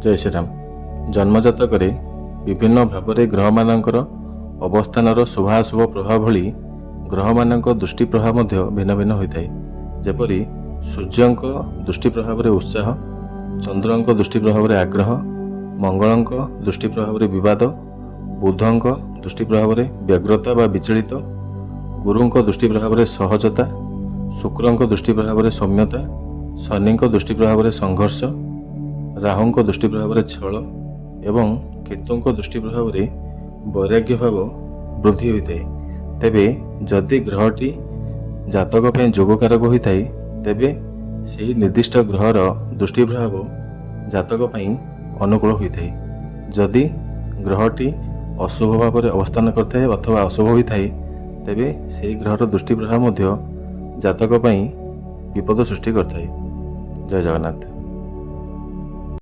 जय श्रीराम। जन्मजातक विभिन्न भाव में ग्रह मानकर अवस्थानर शुभाशुभ प्रभाव भली ग्रह मान दृष्टि प्रभाव भिन्न भिन्न होता है। जपरी सूर्य दृष्टि प्रभाव में उत्साह, चंद्र दृष्टि प्रभाव में आग्रह, मंगल दृष्टि प्रभाव में विवाद, बुध दृष्टि प्रभाव में व्यग्रता व विचलित, गुरु दृष्टि प्रभाव में सहजता, शुक्र दृष्टि प्रभाव में सौम्यता, शनि दृष्टि प्रभाव में संघर्ष, राहु दृष्टि प्रभाव में छल एवं केतु दृष्टि प्रभाव में वैराग्य भाव वृद्धि होता है। तेबे जदि ग्रहटी जातक पे जोगकारक होता है तेबे से निर्दिष्ट ग्रहर दृष्टि प्रभाव जातक पे अनुकूल होता है। जदि ग्रहटी अशुभ भाव में अवस्थान करता है अथवा अशुभ होता है तेबे से ग्रहर दृष्टि प्रभाव जातक पे विपद सृष्टि करता है। जय जगन्नाथ।